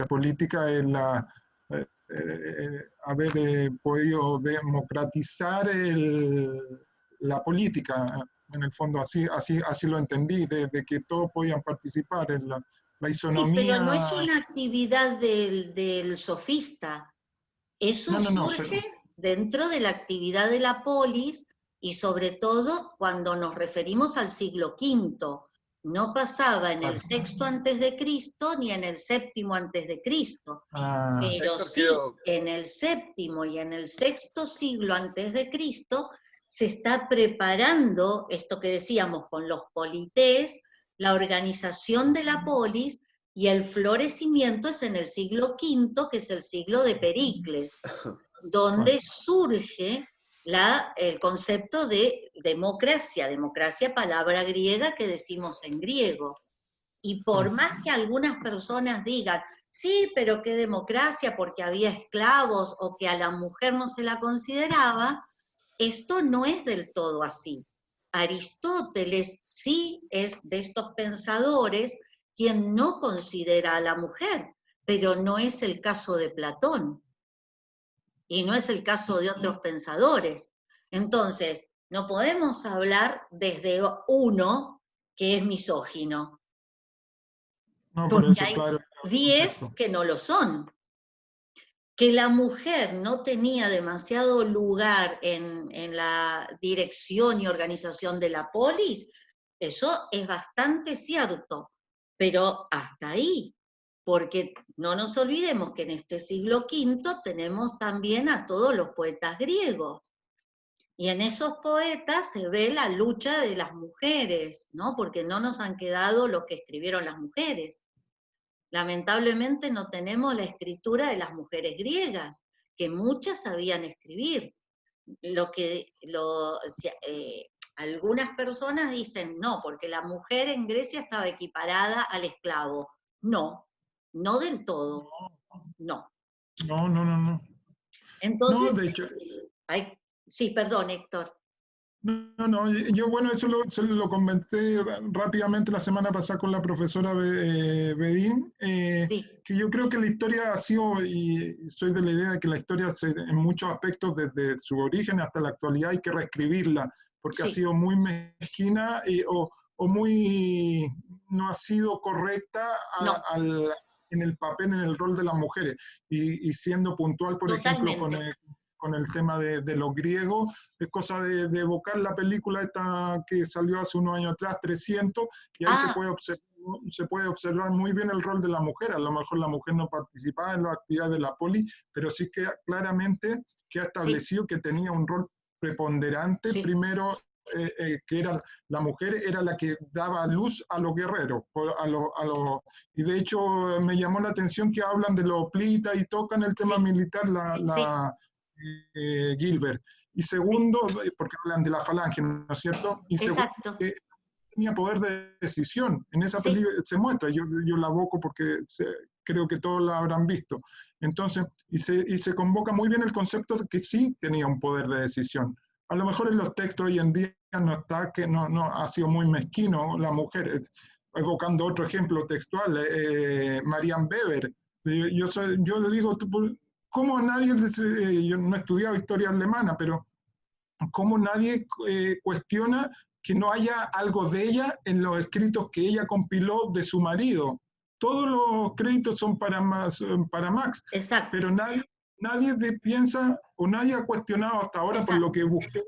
política es haber podido democratizar la política, en el fondo, así lo entendí, de que todos podían participar en la Sí, pero no es isonomía. una actividad del sofista. Eso No, no, no, surge dentro de la actividad de la polis y sobre todo cuando nos referimos al siglo V. No pasaba en el sexto antes de Cristo ni en el séptimo antes de Cristo, pero Héctor, sí en el séptimo y en el sexto siglo antes de Cristo se está preparando esto que decíamos con los polités, la organización de la polis, y el florecimiento es en el siglo V, que es el siglo de Pericles, donde surge el concepto de democracia, palabra griega que decimos en griego. Y por más que algunas personas digan, sí, pero qué democracia porque había esclavos o que a la mujer no se la consideraba, esto no es del todo así. Aristóteles sí es de estos pensadores quien no considera a la mujer, pero no es el caso de Platón y no es el caso de otros pensadores. Entonces, no podemos hablar desde uno que es misógino, No, por porque eso, hay claro. 10 que no lo son. Que la mujer no tenía demasiado lugar en la dirección y organización de la polis, eso es bastante cierto, pero hasta ahí, porque no nos olvidemos que en este siglo V tenemos también a todos los poetas griegos, y en esos poetas se ve la lucha de las mujeres, ¿no? Porque no nos han quedado lo que escribieron las mujeres. Lamentablemente no tenemos la escritura de las mujeres griegas, que muchas sabían escribir. Algunas personas dicen no, porque la mujer en Grecia estaba equiparada al esclavo. No, no del todo, no. No, no, no, no. No, Entonces, de hecho, sí, perdón, Héctor. no, yo bueno, se lo comenté rápidamente la semana pasada con la profesora Bedín, Sí, que yo creo que la historia ha sido, y soy de la idea de que la historia en muchos aspectos desde su origen hasta la actualidad hay que reescribirla, porque ha sí, sido muy mezquina o muy, no ha sido correcta no, en el papel, en el rol de las mujeres, y siendo puntual, por ejemplo, totalmente. con el tema de los griegos, es cosa de evocar la película esta que salió hace unos años atrás, 300, y ahí se puede observar muy bien el rol de la mujer. A lo mejor la mujer no participaba en las actividades de la poli, pero sí que claramente que ha Sí, establecido que tenía un rol preponderante, sí, primero que era la mujer era la que daba luz a los guerreros, y de hecho me llamó la atención que hablan de los plitas y tocan el tema sí, militar, sí, Gilbert. Y sí, segundo, porque hablan de la falange, ¿no es cierto? Y segundo, exacto, tenía poder de decisión. En esa sí, película se muestra, yo la aboco porque creo que todos la habrán visto. Entonces, y se convoca muy bien el concepto de que sí tenía un poder de decisión. A lo mejor en los textos hoy en día no está, que no ha sido muy mezquino la mujer. Evocando otro ejemplo textual, Marianne Weber. Yo digo, ¿cómo nadie, yo no he estudiado historia alemana, pero cómo nadie cuestiona que no haya algo de ella en los escritos que ella compiló de su marido? Todos los créditos son para Max, exacto, pero nadie piensa o nadie ha cuestionado hasta ahora, por lo exacto, que busqué,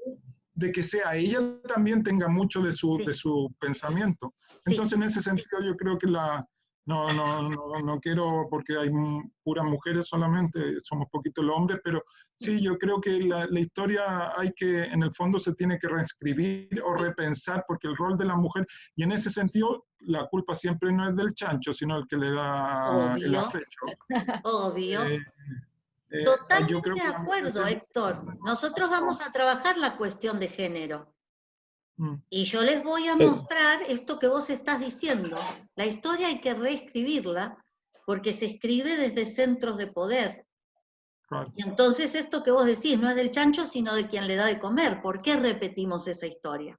de que sea ella también tenga mucho de sí, su pensamiento. sí, Entonces, en ese sentido, yo creo que no quiero, porque hay puras mujeres solamente, somos poquitos los hombres, pero sí, yo creo que la historia hay que, en el fondo, se tiene que reescribir o repensar, porque el rol de la mujer, y en ese sentido, la culpa siempre no es del chancho, sino el que le da el obvio, afecho. obvio. Eh, yo creo Totalmente de que la mujer acuerdo, Héctor. Nosotros vamos a trabajar la cuestión de género. Mm, Y yo les voy a mostrar esto que vos estás diciendo. La historia hay que reescribirla porque se escribe desde centros de poder. claro. Y entonces esto que vos decís no es del chancho, sino de quien le da de comer. ¿Por qué repetimos esa historia?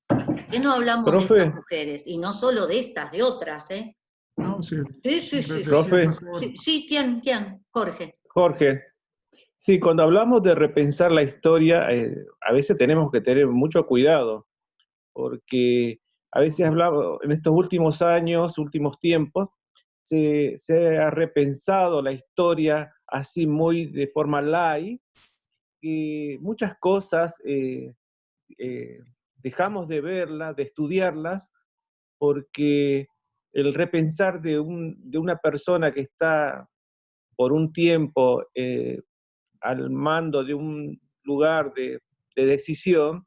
¿Por qué no hablamos de estas Profe, mujeres? Y no solo de estas, de otras, ¿eh? No, sí, Sí, sí, siempre sí, decía sí. Profe, mejor. Sí, sí, ¿quién? Jorge. Jorge, sí, cuando hablamos de repensar la historia, a veces tenemos que tener mucho cuidado, porque a veces hablamos, en estos últimos años, últimos tiempos, se ha repensado la historia así muy de forma light, y muchas cosas eh, dejamos de verlas, de estudiarlas, porque el repensar de una persona que está por un tiempo al mando de un lugar de decisión,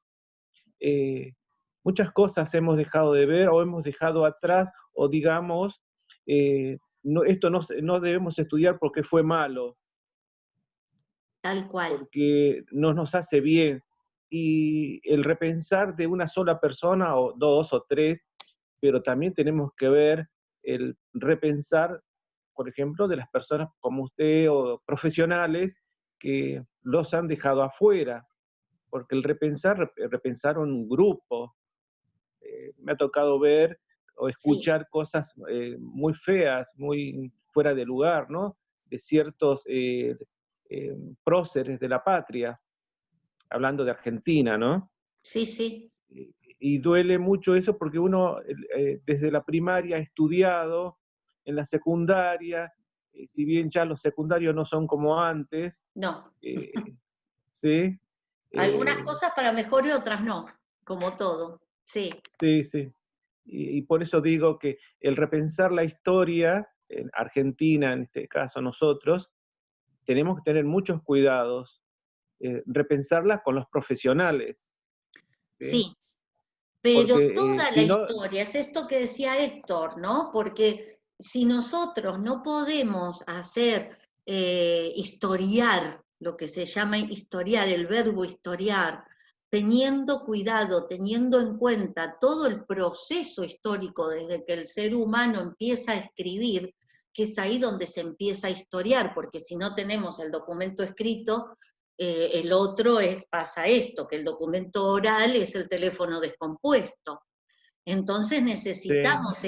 eh, muchas cosas hemos dejado de ver o hemos dejado atrás, o digamos, no, esto no debemos estudiar porque fue malo, Tal cual. porque no nos hace bien. Y el repensar de una sola persona, o dos o tres, pero también tenemos que ver el repensar, por ejemplo, de las personas como usted o profesionales que los han dejado afuera, porque el repensaron un grupo. Me ha tocado ver o Sí, escuchar cosas muy feas, muy fuera de lugar, ¿no? De ciertos próceres de la patria, hablando de Argentina, ¿no? sí, sí. Y duele mucho eso porque uno desde la primaria ha estudiado, en la secundaria, si bien ya los secundarios no son como antes, No. ¿sí? Algunas Eh, cosas para mejor y otras no, como todo. Sí, sí, sí. Y por eso digo que el repensar la historia, en Argentina en este caso nosotros, tenemos que tener muchos cuidados, repensarla con los profesionales, ¿sí? sí. Pero Porque toda la si no, historia, es esto que decía Héctor, ¿no? Porque si nosotros no podemos hacer historiar, lo que se llama historiar, el verbo historiar, teniendo cuidado, teniendo en cuenta todo el proceso histórico desde que el ser humano empieza a escribir, que es ahí donde se empieza a historiar, porque si no tenemos el documento escrito, el otro pasa esto, que el documento oral es el teléfono descompuesto. Entonces sí, necesitamos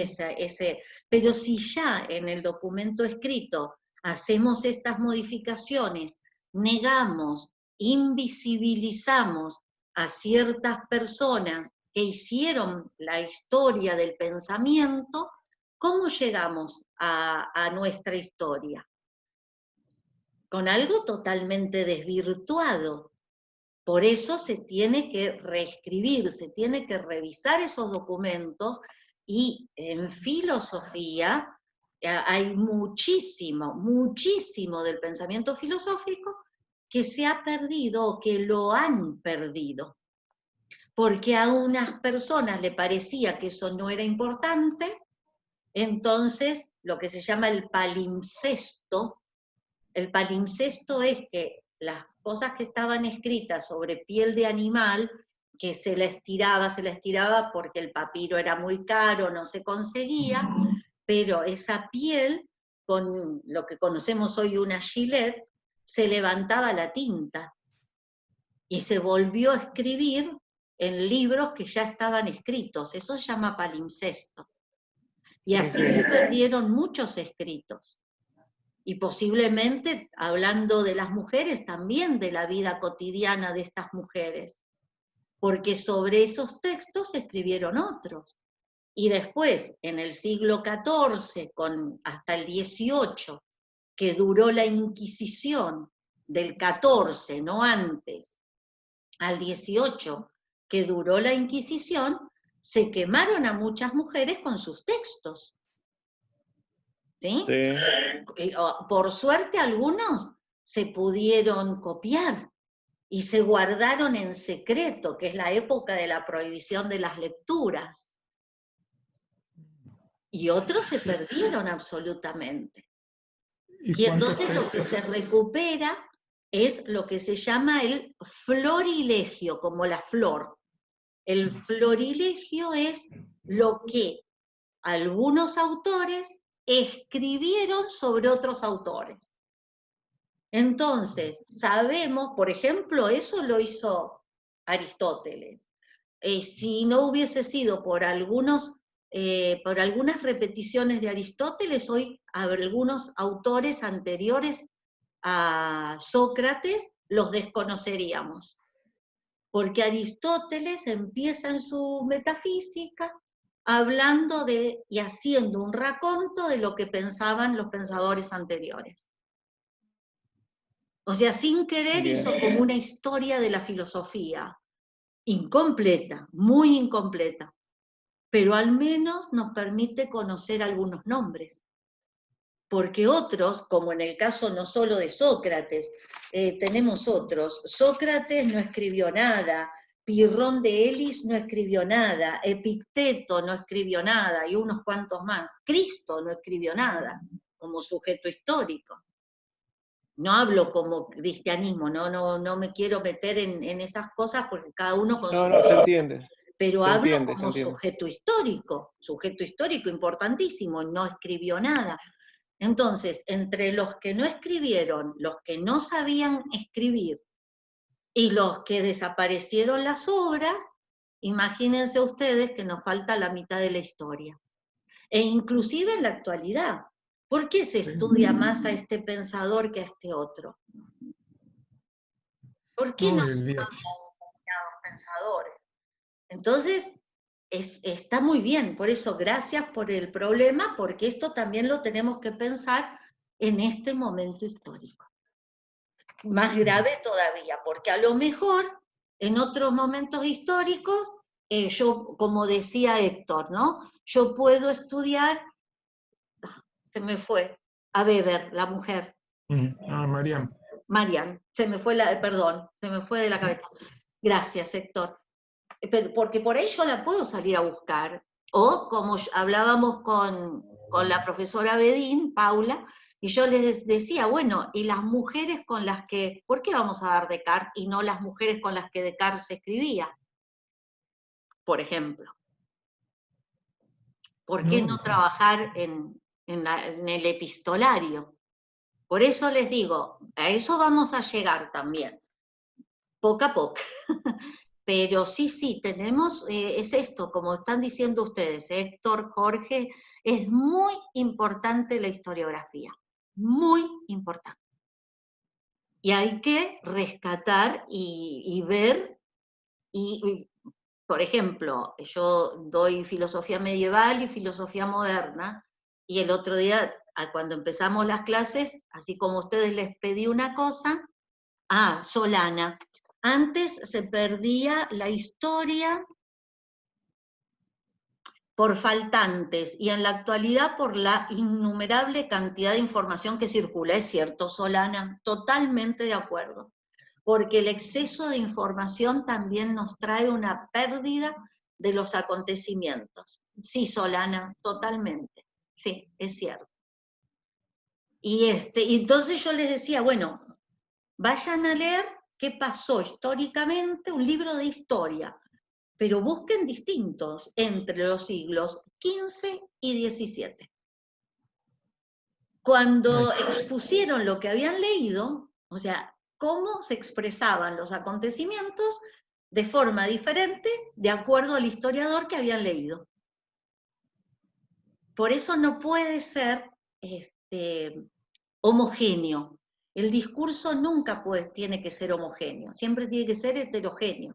pero si ya en el documento escrito hacemos estas modificaciones, negamos, invisibilizamos a ciertas personas que hicieron la historia del pensamiento, ¿cómo llegamos a nuestra historia? Con algo totalmente desvirtuado. Por eso se tiene que reescribir, se tiene que revisar esos documentos y en filosofía hay muchísimo del pensamiento filosófico que se ha perdido o que lo han perdido, porque a unas personas le parecía que eso no era importante, entonces lo que se llama el palimpsesto es que las cosas que estaban escritas sobre piel de animal, que se la estiraba porque el papiro era muy caro, no se conseguía, pero esa piel, con lo que conocemos hoy una gilet, se levantaba la tinta y se volvió a escribir en libros que ya estaban escritos. Eso se llama palimpsesto. Y sí, así se perdieron muchos escritos. Y posiblemente, hablando de las mujeres, también de la vida cotidiana de estas mujeres, porque sobre esos textos se escribieron otros. Y después, en el siglo XIV, hasta el XVIII, que duró la Inquisición, del XIV, no antes, al XVIII, que duró la Inquisición, se quemaron a muchas mujeres con sus textos. ¿Sí? sí, Por suerte algunos se pudieron copiar y se guardaron en secreto, que es la época de la prohibición de las lecturas. Y otros se perdieron absolutamente. ¿Y Y cuántos entonces lo que se textos? recupera es lo que se llama el florilegio, como la flor. El florilegio es lo que algunos autores escribieron sobre otros autores. Entonces, sabemos, por ejemplo, eso lo hizo Aristóteles. Si no hubiese sido por algunos por algunas repeticiones de Aristóteles, hoy algunos autores anteriores a Sócrates los desconoceríamos. Porque Aristóteles empieza en su metafísica hablando de y haciendo un raconto de lo que pensaban los pensadores anteriores. O sea, sin querer hizo como una historia de la filosofía, incompleta, muy incompleta, pero al menos nos permite conocer algunos nombres. Porque otros, como en el caso no solo de Sócrates, tenemos otros. Sócrates no escribió nada, Pirrón de Elis no escribió nada, Epicteto no escribió nada, y unos cuantos más. Cristo no escribió nada, como sujeto histórico. No hablo como cristianismo, no me quiero meter en esas cosas porque cada uno con su... No, se entiende. Pero se hablo entiende, como sujeto histórico importantísimo, no escribió nada. Entonces, entre los que no escribieron, los que no sabían escribir y los que desaparecieron las obras, imagínense ustedes que nos falta la mitad de la historia. E inclusive en la actualidad, ¿por qué se estudia más a este pensador que a este otro? ¿Por qué no se habla de determinados pensadores? Entonces, está muy bien, por eso gracias por el problema, porque esto también lo tenemos que pensar en este momento histórico. Más grave todavía, porque a lo mejor en otros momentos históricos, yo, como decía Héctor, ¿no? Yo puedo estudiar, se me fue, a Weber, la mujer. Mariam. Marian, se me fue de la cabeza. Gracias, Héctor. Porque por ahí yo la puedo salir a buscar, o como hablábamos con la profesora Bedín, Paula, y yo les decía, bueno, y las mujeres con las que, ¿por qué vamos a dar Descartes y no las mujeres con las que Descartes se escribía? Por ejemplo. ¿Por qué no trabajar en el epistolario? Por eso les digo, a eso vamos a llegar también, poco a poco. Pero sí, tenemos, es esto, como están diciendo ustedes, Héctor, Jorge, es muy importante la historiografía, muy importante. Y hay que rescatar y ver, por ejemplo, yo doy filosofía medieval y filosofía moderna, y el otro día, cuando empezamos las clases, así como ustedes les pedí una cosa, Solana. Antes se perdía la historia por faltantes y en la actualidad por la innumerable cantidad de información que circula. Es cierto, Solana, totalmente de acuerdo, porque el exceso de información también nos trae una pérdida de los acontecimientos. Sí, Solana, totalmente, sí, es cierto. Y entonces yo les decía, bueno, vayan a leer qué pasó históricamente, un libro de historia, pero busquen distintos entre los siglos XV y XVII. Cuando expusieron lo que habían leído, o sea, cómo se expresaban los acontecimientos de forma diferente de acuerdo al historiador que habían leído. Por eso no puede ser homogéneo. El discurso nunca tiene que ser homogéneo, siempre tiene que ser heterogéneo.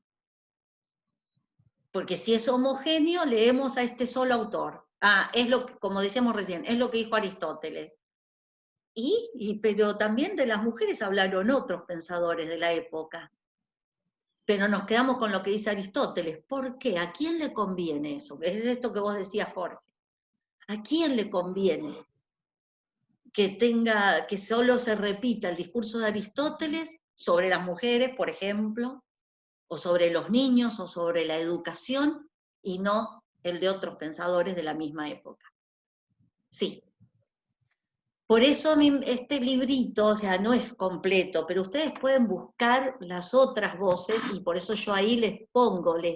Porque si es homogéneo, leemos a este solo autor. Es lo que, como decíamos recién, es lo que dijo Aristóteles. Pero también de las mujeres hablaron otros pensadores de la época. Pero nos quedamos con lo que dice Aristóteles. ¿Por qué? ¿A quién le conviene eso? Es esto que vos decías, Jorge. ¿A quién le conviene que solo se repita el discurso de Aristóteles sobre las mujeres, por ejemplo, o sobre los niños, o sobre la educación, y no el de otros pensadores de la misma época? Sí. Por eso este librito, o sea, no es completo, pero ustedes pueden buscar las otras voces, y por eso yo ahí les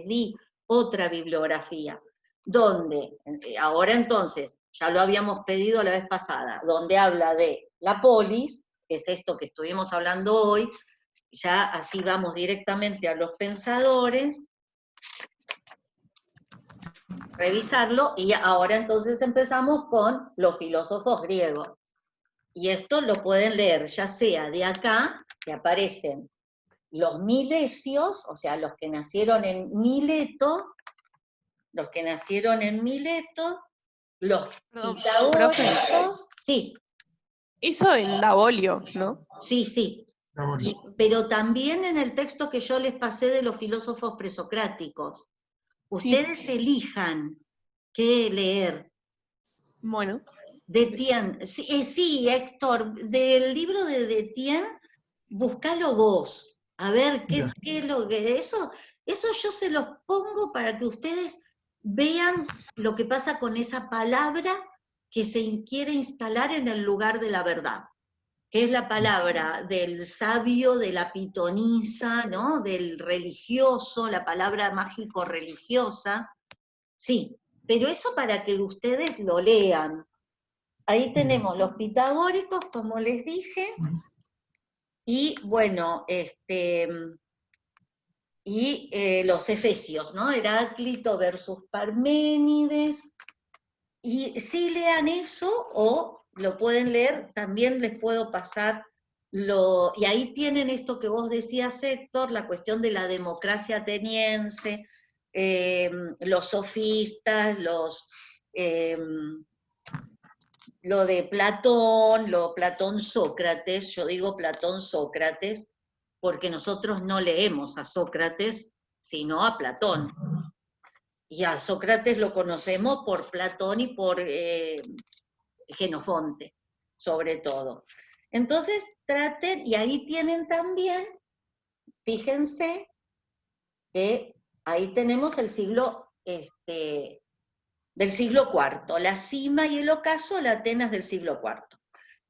di otra bibliografía, donde, ahora entonces, ya lo habíamos pedido la vez pasada, donde habla de la polis, que es esto que estuvimos hablando hoy, ya así vamos directamente a los pensadores. revisarlo, y ahora entonces empezamos con los filósofos griegos. Y esto lo pueden leer, ya sea de acá, que aparecen los milesios, o sea, los que nacieron en Mileto, los Perdón, profe. pitagóricos, sí, Eso en Davolio, ¿no? sí. Pero también en el texto que yo les pasé de los filósofos presocráticos. Ustedes elijan qué leer. Bueno. Detienne, sí, Héctor, del libro de Detienne, buscalo vos, a ver qué es lo que... Eso yo se los pongo para que ustedes vean lo que pasa con esa palabra que se quiere instalar en el lugar de la verdad, que es la palabra del sabio, de la pitonisa, ¿no? Del religioso, la palabra mágico-religiosa, sí, pero eso para que ustedes lo lean. Ahí tenemos los pitagóricos, como les dije, y bueno, los efesios, ¿no? Heráclito versus Parménides, y si lean eso, o lo pueden leer, también les puedo pasar y ahí tienen esto que vos decías, Héctor, la cuestión de la democracia ateniense, los sofistas, lo de Platón, Platón-Sócrates, yo digo Platón-Sócrates, porque nosotros no leemos a Sócrates, sino a Platón. Y a Sócrates lo conocemos por Platón y por Jenofonte, sobre todo. Entonces, traten, y ahí tienen también, fíjense, que ahí tenemos el siglo del siglo IV, la cima y el ocaso, la Atenas del siglo IV.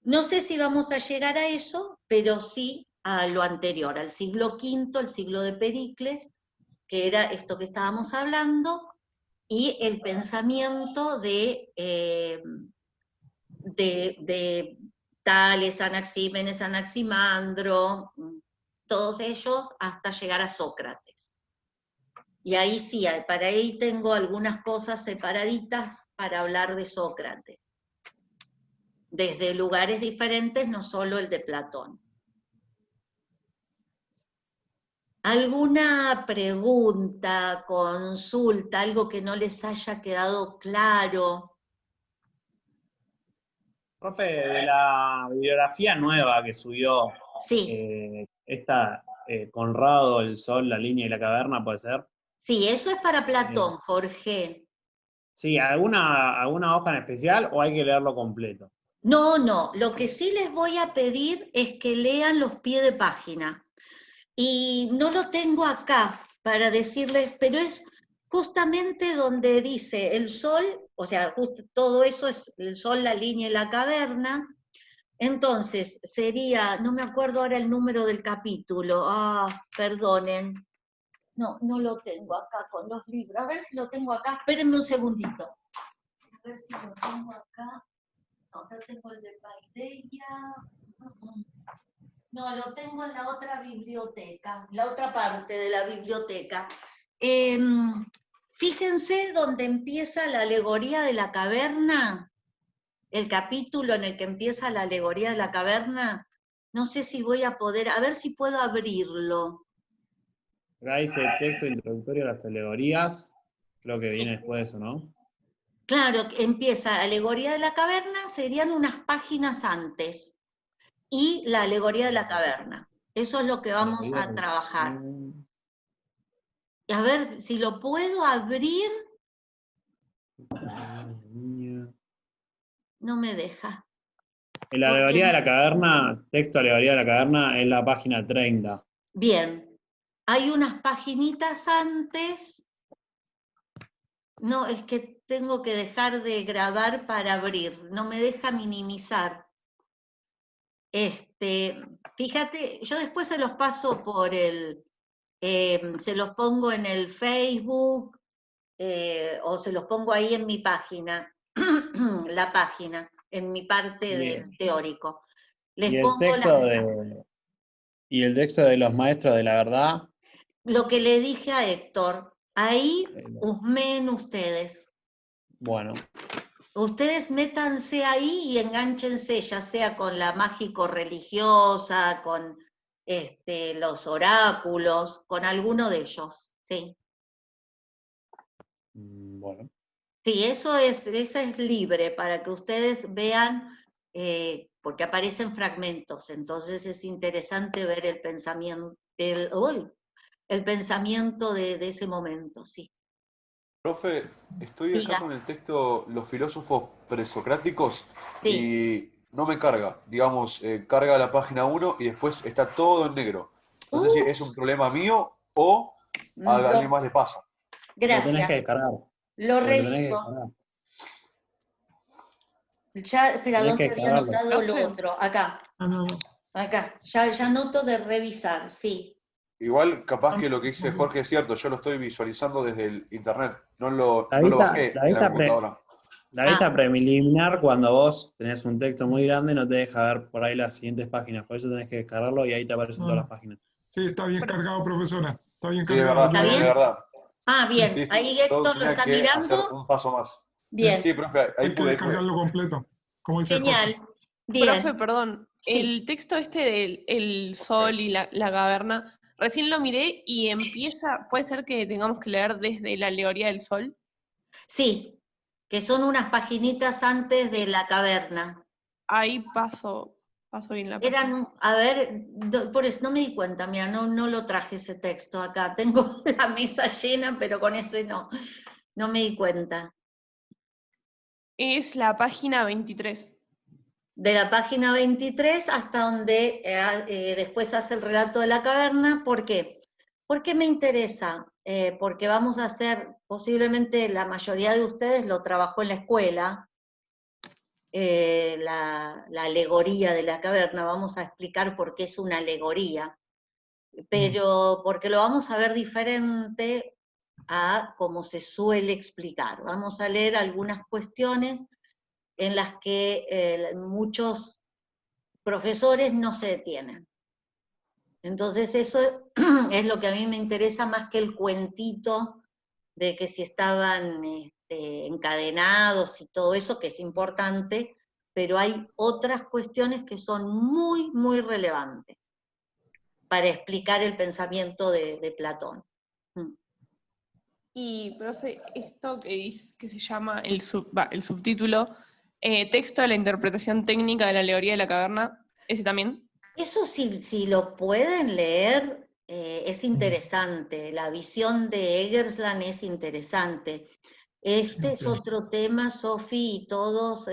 No sé si vamos a llegar a eso, pero sí a lo anterior, al siglo V, el siglo de Pericles, que era esto que estábamos hablando, y el pensamiento de Tales, Anaxímenes, Anaximandro, todos ellos, hasta llegar a Sócrates. Y ahí sí, para ahí tengo algunas cosas separaditas para hablar de Sócrates, desde lugares diferentes, no solo el de Platón. ¿Alguna pregunta, consulta, algo que no les haya quedado claro? Profe, de la bibliografía nueva que subió, Sí. Conrado, el Sol, la Línea y la Caverna, ¿puede ser? Sí, eso es para Platón, Jorge. Sí, ¿alguna hoja en especial o hay que leerlo completo? No, lo que sí les voy a pedir es que lean los pies de página. Y no lo tengo acá para decirles, pero es justamente donde dice el Sol, o sea, justo todo eso es el Sol, la Línea y la Caverna. Entonces, sería, no me acuerdo ahora el número del capítulo, perdonen, no lo tengo acá con los libros, a ver si lo tengo acá, espérenme un segundito, a ver si lo tengo acá, no, acá tengo el de Paideia, no, lo tengo en la otra biblioteca, la otra parte de la biblioteca. Fíjense donde empieza la alegoría de la caverna, el capítulo en el que empieza la alegoría de la caverna, no sé si voy a poder, a ver si puedo abrirlo. Acá dice texto introductorio a las alegorías, creo que Sí. viene después de eso, ¿no? Claro, empieza alegoría de la caverna, serían unas páginas antes, y la alegoría de la caverna. Eso es lo que vamos a trabajar. A ver, si lo puedo abrir, no me deja. La alegoría de la caverna, texto alegoría de la caverna, es la página 30. Bien, hay unas paginitas antes. No, es que tengo que dejar de grabar para abrir, no me deja minimizar. Fíjate, yo después se los paso por se los pongo en el Facebook, o se los pongo ahí en mi página, la página, en mi parte del teórico. Les pongo y el texto de los maestros de la verdad. lo que le dije a Héctor, Ahí husmeen ustedes. Bueno, Ustedes métanse ahí y enganchense, ya sea con la mágico-religiosa, con los oráculos, con alguno de ellos, ¿sí? bueno. Sí, eso es libre para que ustedes vean, porque aparecen fragmentos, entonces es interesante ver el pensamiento, el pensamiento de ese momento, sí. Profe, estoy acá Diga, con el texto Los filósofos presocráticos sí. y no me carga. Digamos, carga la página 1 y después está todo en negro. No sé si es un Ups, problema mío o a alguien más le pasa. Lo tenés que gracias, descargar. lo Porque lo tenés que reviso. descargar. Ya, espera, Tenés que ¿dónde había descargarlo. anotado lo Profe, otro? Acá, No, no, no. acá. Ya noto de revisar, sí. Igual, capaz que lo que dice Jorge es cierto, yo lo estoy visualizando desde el internet, no La lo vista, bajé en la computadora. la Ah, vista preliminar, cuando vos tenés un texto muy grande, no te deja ver por ahí las siguientes páginas. Por eso tenés que descargarlo y ahí te aparecen No, todas las no. páginas. Sí, está bien Pro- cargado, profesora. Está bien Sí, de cargado. verdad, ¿está Yo de bien? verdad. Ah, bien. Sí, Ahí yo Héctor lo tenía está que hacer mirando. un paso más. Bien, Sí, profe, ahí hay que pude, ahí pude. descargarlo completo, como dice Jorge. genial. profe, Bien, perdón. sí, El texto este del el sol y la caverna, recién lo miré y empieza, puede ser que tengamos que leer desde la alegoría del sol. sí. Que son unas paginitas antes de la caverna. Ahí paso bien la página. Eran, a ver, por eso no me di cuenta, mira, no lo traje ese texto acá. Tengo la mesa llena, pero con ese no me di cuenta. Es la página 23. De la página 23 hasta donde después hace el relato de la caverna. ¿Por qué? ¿Por qué me interesa? Porque vamos a hacer, posiblemente la mayoría de ustedes lo trabajó en la escuela, la alegoría de la caverna. Vamos a explicar por qué es una alegoría, pero porque lo vamos a ver diferente a cómo se suele explicar. Vamos a leer algunas cuestiones en las que muchos profesores no se detienen. Entonces eso es lo que a mí me interesa más que el cuentito de que si estaban encadenados y todo eso, que es importante, pero hay otras cuestiones que son muy, muy relevantes para explicar el pensamiento de Platón. Y, profe, esto que se llama el subtítulo, texto de la interpretación técnica de la alegoría de la caverna, ¿ese también? Eso si lo pueden leer, es interesante. La visión de Eggersland es interesante. Este es otro tema, Sofi, y todas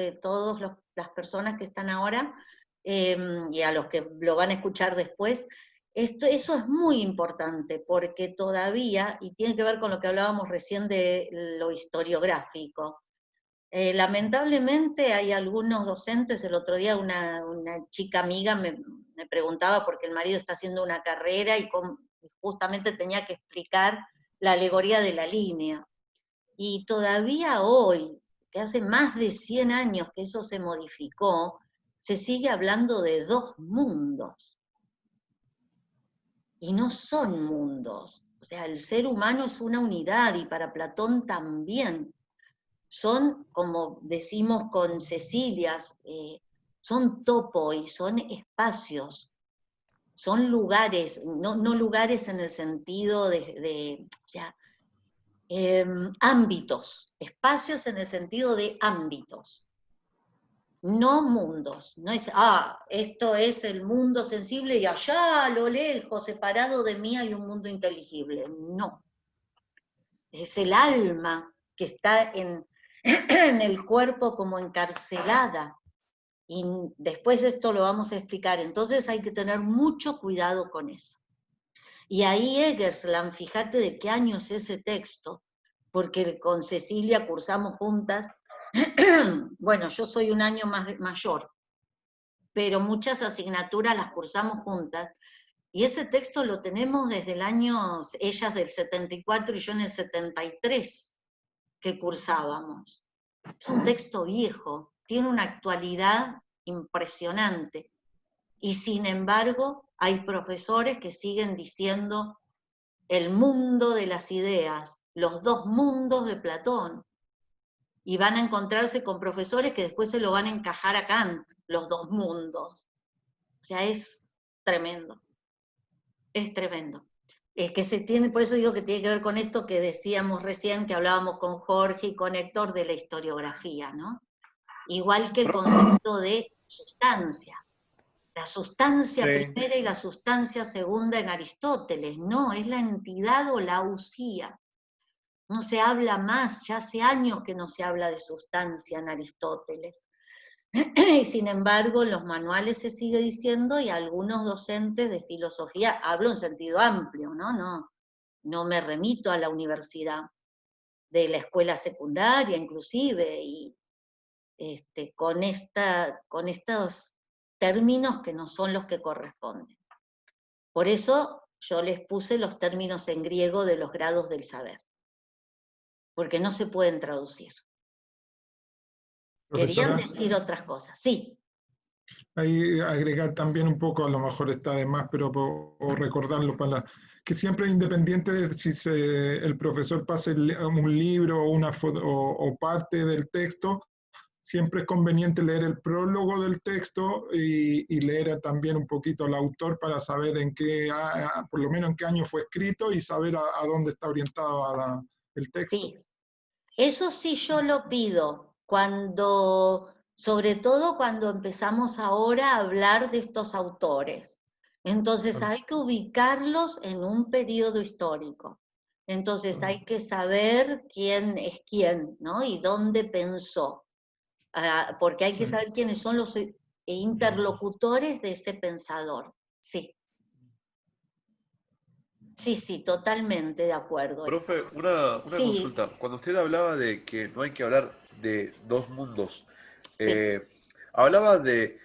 las personas que están ahora, y a los que lo van a escuchar después, eso es muy importante, porque todavía, y tiene que ver con lo que hablábamos recién de lo historiográfico, lamentablemente hay algunos docentes, el otro día una chica amiga me preguntaba porque el marido está haciendo una carrera y justamente tenía que explicar la alegoría de la línea. Y todavía hoy, que hace más de 100 años que eso se modificó, se sigue hablando de dos mundos. Y no son mundos. O sea, el ser humano es una unidad y para Platón también. Son, como decimos con Cecilia, son topoi, son espacios, son lugares, no lugares en el sentido o sea, ámbitos, espacios en el sentido de ámbitos, no mundos. No es, esto es el mundo sensible y allá a lo lejos, separado de mí, hay un mundo inteligible. No. Es el alma que está en el cuerpo como encarcelada. Y después esto lo vamos a explicar. Entonces hay que tener mucho cuidado con eso. Y ahí Eggersland, fíjate de qué año es ese texto, porque con Cecilia cursamos juntas. Bueno, yo soy un año mayor, pero muchas asignaturas las cursamos juntas. Y ese texto lo tenemos desde el año, ellas del 74 y yo en el 73, que cursábamos. Es un texto viejo, tiene una actualidad impresionante. Y sin embargo, hay profesores que siguen diciendo el mundo de las ideas, los dos mundos de Platón. Y van a encontrarse con profesores que después se lo van a encajar a Kant, los dos mundos. O sea, es tremendo. Es tremendo. Es que se tiene, por eso digo que tiene que ver con esto que decíamos recién, que hablábamos con Jorge y con Héctor de la historiografía, ¿no? Igual que el concepto de sustancia. La sustancia primera y la sustancia segunda en Aristóteles, no, es la entidad o la usía. No se habla más, ya hace años que no se habla de sustancia en Aristóteles. Y sin embargo, en los manuales se sigue diciendo, y algunos docentes de filosofía, hablo en sentido amplio, no me remito a la universidad, de la escuela secundaria inclusive, y con estos términos que no son los que corresponden. Por eso yo les puse los términos en griego de los grados del saber, porque no se pueden traducir. Querían decir otras cosas, sí. Ahí agregar también un poco, a lo mejor está de más, pero o recordarlo que siempre independiente de si el profesor pase un libro o una foto, o parte del texto, siempre es conveniente leer el prólogo del texto y leer también un poquito al autor para saber por lo menos en qué año fue escrito y saber a dónde está orientado el texto. Sí, eso sí yo lo pido, sobre todo cuando empezamos ahora a hablar de estos autores. Entonces hay que ubicarlos en un periodo histórico. Entonces hay que saber quién es quién, ¿no? Y dónde pensó. Porque hay que saber quiénes son los interlocutores de ese pensador. Sí. Sí, totalmente de acuerdo. Profe, una Sí. consulta. Cuando usted hablaba de que no hay que hablar de dos mundos, Sí. hablaba de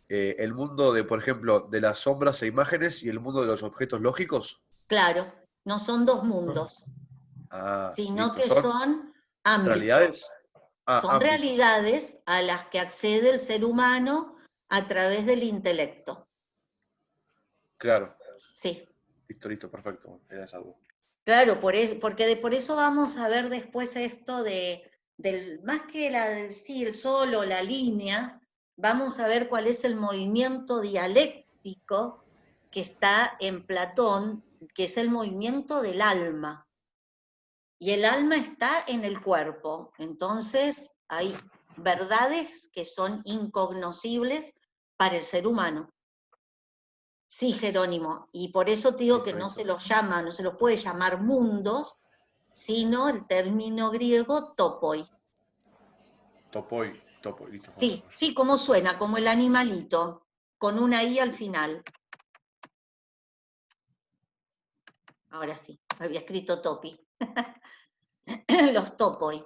el mundo de, por ejemplo, de las sombras e imágenes y el mundo de los objetos lógicos. Claro, no son dos mundos, sino Listo. que son ámbitos. ¿Realidades? Son Ámbitos. realidades a las que accede el ser humano a través del intelecto. Claro. Sí. Listo, perfecto. Era esa duda. Claro, por eso vamos a ver después esto más que el sol o la línea, vamos a ver cuál es el movimiento dialéctico que está en Platón, que es el movimiento del alma. Y el alma está en el cuerpo. Entonces hay verdades que son incognoscibles para el ser humano. Sí, Jerónimo, y por eso te digo que no se los puede llamar mundos, sino el término griego topoi. Topoi, listo. Sí, como suena, como el animalito, con una i al final. Ahora sí, había escrito topi. Los topoi,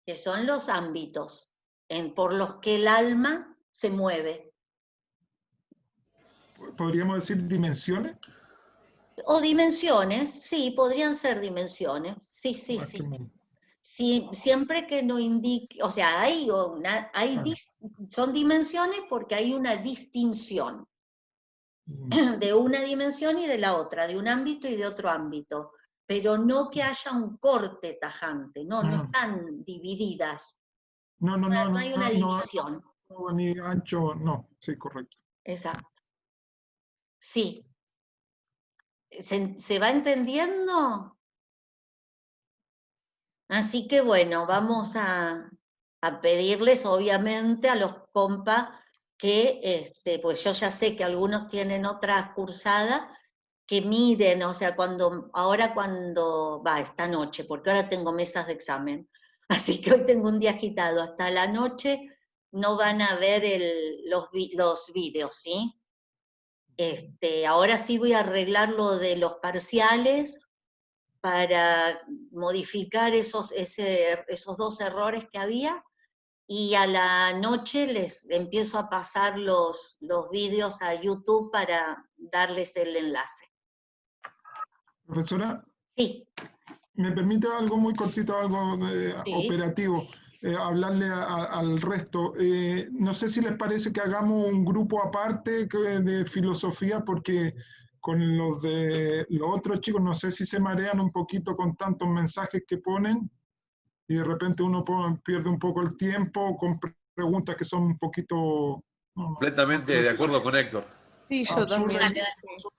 que son los ámbitos por los que el alma se mueve. ¿Podríamos decir dimensiones? O dimensiones, sí, podrían ser dimensiones, sí. Sí, siempre que no indique, o sea, son dimensiones porque hay una distinción de una dimensión y de la otra, de un ámbito y de otro ámbito, pero no que haya un corte tajante, no están divididas. No hay una división. No, ni ancho, no, sí, correcto. Exacto. Sí. ¿Se va entendiendo? Así que bueno, vamos a pedirles obviamente a los compas que, pues yo ya sé que algunos tienen otra cursada, que miren, o sea, esta noche, porque ahora tengo mesas de examen, así que hoy tengo un día agitado, hasta la noche no van a ver los vídeos, ¿sí? Ahora sí voy a arreglar lo de los parciales, para modificar esos dos errores que había, y a la noche les empiezo a pasar los vídeos a YouTube para darles el enlace. Profesora, sí. ¿Me permite algo muy cortito, algo operativo? Hablarle al resto. No sé si les parece que hagamos un grupo aparte de filosofía, porque con los de los otros chicos, no sé si se marean un poquito con tantos mensajes que ponen y de repente uno pierde un poco el tiempo con preguntas que son un poquito... Completamente de acuerdo con Héctor. Sí, yo absurdas. también.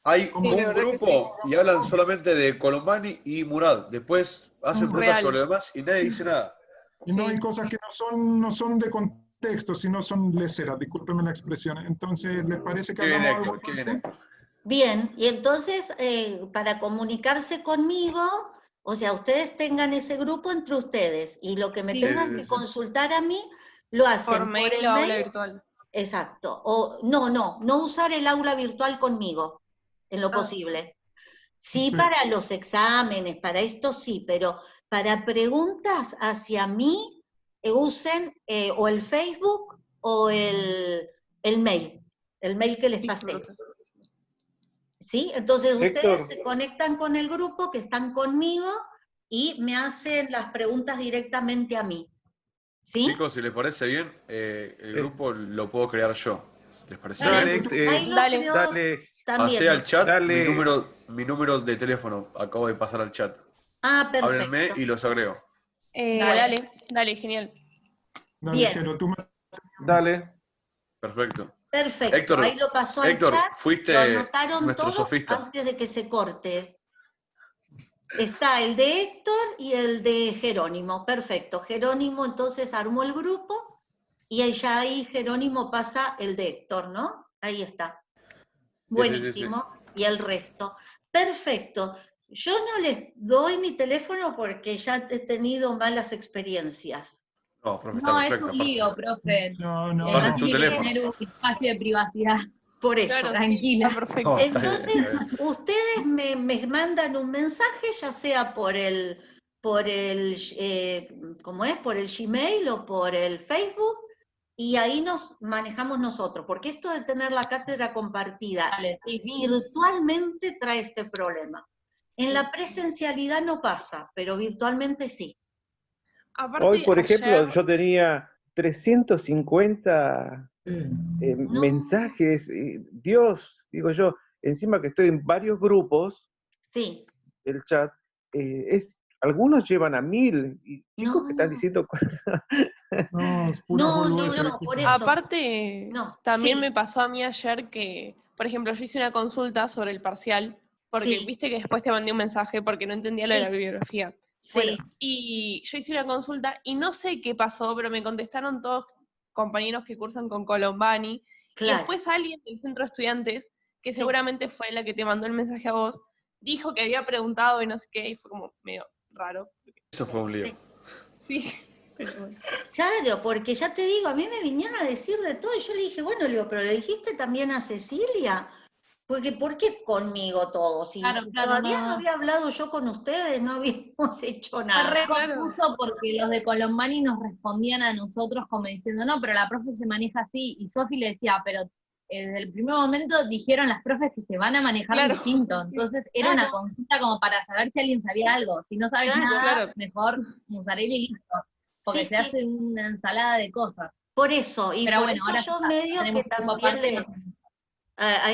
Hay Como- un la verdad que grupo y hablan solamente de Colombani y Murad. Después hacen preguntas Real. sobre lo demás y nadie dice nada. Y no Sí. hay cosas que no son de contexto, sino son leceras, discúlpenme la expresión. Entonces, ¿les parece que Qué bien, hagamos Héctor, algo? qué bien, Héctor. Bien, y entonces para comunicarse conmigo, o sea, ustedes tengan ese grupo entre ustedes y lo que me Sí. tengan Sí, que sí. consultar a mí, lo hacen Por por mail el o aula mail. virtual. Exacto. O no usar el aula virtual conmigo, en lo posible. Sí, Sí. para los exámenes, para esto sí, pero para preguntas hacia mí, usen o el Facebook o el mail que les pasé. ¿Sí? Entonces ustedes Héctor. se conectan con el grupo que están conmigo y me hacen las preguntas directamente a mí. ¿Sí? Chicos, si les parece bien, el grupo lo puedo crear yo. ¿Les parece Dale, bien? Ahí lo Dale. creo dale, también. Pasé al chat Dale. mi número de teléfono. Acabo de pasar al chat. Ah, Háblenme perfecto. y los agrego. Dale, dale, genial. Dale, Bien. Jero, tú me... dale. Perfecto. Perfecto, Héctor, ahí lo pasó al Héctor, chat, lo fuiste anotaron nuestro todo sofista. antes de que se corte. Está el de Héctor y el de Jerónimo, perfecto. Jerónimo entonces armó el grupo y ya ahí Jerónimo pasa el de Héctor, ¿no? Ahí está. Buenísimo. Y el resto. Perfecto. Yo no les doy mi teléfono porque ya he tenido malas experiencias. No, profe, está No, es perfecto. un lío, profe. No, no, Aparte Así tu hay que teléfono. tener un espacio de privacidad. Por eso. Claro, Tranquila. está perfecto. No, está bien, Entonces, está bien. ustedes me mandan un mensaje, ya sea por el ¿cómo es? Por el Gmail o por el Facebook, y ahí nos manejamos nosotros, porque esto de tener la cátedra compartida Vale, sí. virtualmente trae este problema. En la presencialidad no pasa, pero virtualmente sí. Aparte, Hoy, por ejemplo, ayer- yo tenía 350 No. mensajes. Dios, digo yo, encima que estoy en varios grupos, Sí. el chat, algunos llevan a 1000, y chicos No. que están diciendo... no, es pura No, boludez. por eso. aparte, No, también sí. me pasó a mí ayer que, por ejemplo, yo hice una consulta sobre el parcial, porque Sí. viste que después te mandé un mensaje porque no entendía lo de la Sí. bibliografía. Sí. Bueno, y yo hice una consulta y no sé qué pasó, pero me contestaron todos compañeros que cursan con Colombani, y Claro. después alguien del centro de estudiantes, que Sí. seguramente fue la que te mandó el mensaje a vos, dijo que había preguntado y no sé qué, y fue como medio raro. Eso fue un lío. Sí. Sí, pero bueno. Claro, porque ya te digo, a mí me vinieron a decir de todo, y yo le dije, bueno, le digo, pero le dijiste también a Cecilia, porque ¿por qué conmigo todos? Si, Claro, si claro, todavía no no. había hablado yo con ustedes, no habíamos hecho Fue nada. re Claro. confuso porque los de Colombani nos respondían a nosotros como diciendo, no, pero la profe se maneja así, y Sofi le decía, pero desde el primer momento dijeron las profes que se van a manejar Claro. distinto, entonces era una consulta como para saber si alguien sabía algo, si no sabes Claro. nada, Claro. mejor musarela y listo, porque Sí, se hace una ensalada de cosas. Por eso, y Pero por bueno, eso ahora yo ya medio tenemos que un grupo también aparte. a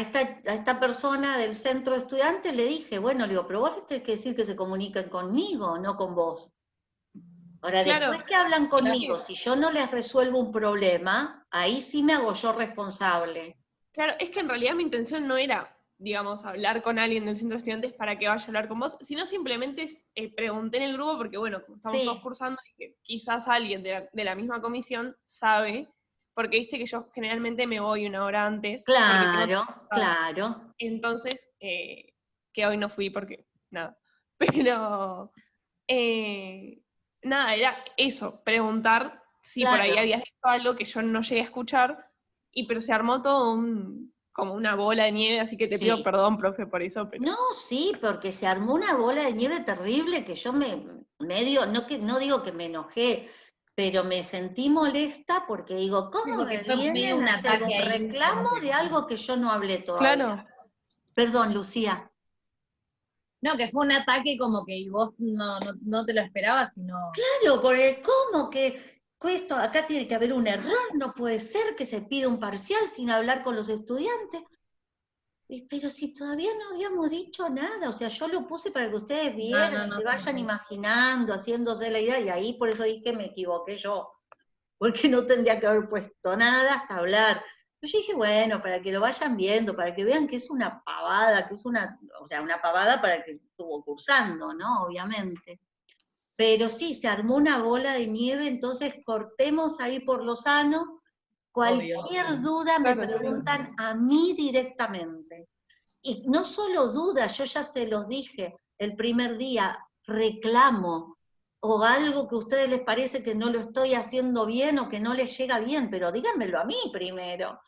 esta persona del centro de estudiantes le dije, bueno, le digo, pero vos tenés que decir que se comuniquen conmigo, no con vos. Ahora, Claro. después que hablan conmigo, si yo no les resuelvo un problema, ahí sí me hago yo responsable. Claro, es que en realidad mi intención no era, digamos, hablar con alguien del centro de estudiantes para que vaya a hablar con vos, sino simplemente pregunté en el grupo porque, bueno, como estamos Sí. todos cursando, dije, quizás alguien de la misma comisión sabe, porque viste que yo generalmente me voy una hora antes. porque Claro, tengo- claro. Entonces, que hoy no fui porque, nada. Pero, nada, era eso, preguntar si por ahí Claro. habías visto algo que yo no llegué a escuchar, pero se armó todo como una bola de nieve, así que te Sí. pido perdón, profe, por eso. Pero... No, sí, porque se armó una bola de nieve terrible que yo medio, no digo que me enojé, pero me sentí molesta porque digo, Sí, ¿cómo porque me fue medio vienen un a hacer ataque un ahí, reclamo como que- de algo que yo no hablé todavía? Claro, Perdón, Lucía. No, que fue un ataque como que vos no te lo esperabas, sino... Claro, porque ¿cómo que esto, acá tiene que haber un error? No puede ser que se pida un parcial sin hablar con los estudiantes. Pero si todavía no habíamos dicho nada, o sea, yo lo puse para que ustedes vieran, no, se vayan imaginando, haciéndose la idea, y ahí por eso dije me equivoqué yo, porque no tendría que haber puesto nada hasta hablar. Yo dije, bueno, para que lo vayan viendo, para que vean que es una pavada, que es una pavada para que estuvo cursando, ¿no? Obviamente. Pero sí, se armó una bola de nieve, entonces cortemos ahí por lo sano. Cualquier duda me preguntan a mí directamente. Y no solo dudas, yo ya se los dije el primer día, reclamo, o algo que a ustedes les parece que no lo estoy haciendo bien o que no les llega bien, pero díganmelo a mí primero.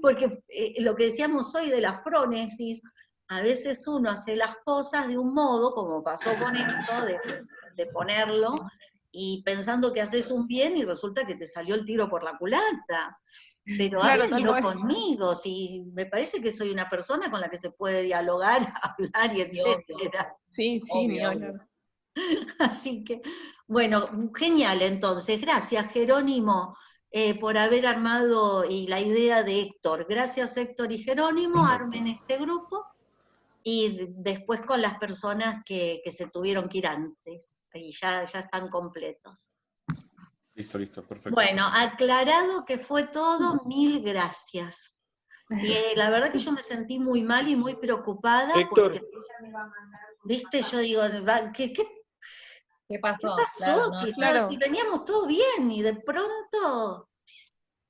Porque lo que decíamos hoy de la frónesis, a veces uno hace las cosas de un modo, como pasó con esto, de ponerlo, y pensando que haces un bien y resulta que te salió el tiro por la culata. Pero Claro, háblenlo tal cual. conmigo, si me parece que soy una persona con la que se puede dialogar, hablar y etcétera. Sí, sí, ni hablar. Así que, bueno, genial entonces. Gracias, Jerónimo, por haber armado y la idea de Héctor. Gracias, Héctor y Jerónimo, armen este grupo y después con las personas que se tuvieron que ir antes. Y ya están completos. Listo, perfecto. Bueno, aclarado que fue todo, 1000 gracias. La verdad que yo me sentí muy mal y muy preocupada. Héctor. Porque, viste, yo digo, ¿Qué pasó? ¿qué pasó? Claro, si, claro. si veníamos todo bien y de pronto...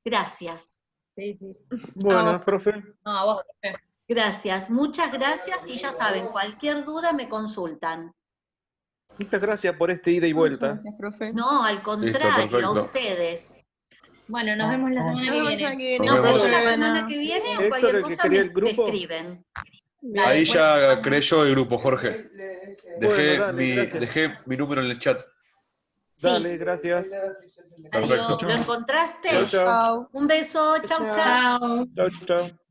Gracias. Sí, sí. Bueno, profe. No, a vos, profe. Gracias, muchas gracias y ya saben, cualquier duda me consultan. Muchas gracias por este ida y vuelta. Muchas gracias, profe. No, al contrario, perfecto. a ustedes. Bueno, nos vemos la semana que Nos vemos la viene. semana que viene. Nos vemos vemos. la semana que viene o Héctor, cualquier el que cosa quería el me grupo. escriben. Ahí Después- ya creé yo el grupo, Jorge. Dejé, Bueno, dale, gracias. dejé mi número en el chat. Dale, Sí, gracias. Perfecto. ¿lo encontraste? Chau, chau. Chao. Un beso, chau, chau. Chao. Chau, chau.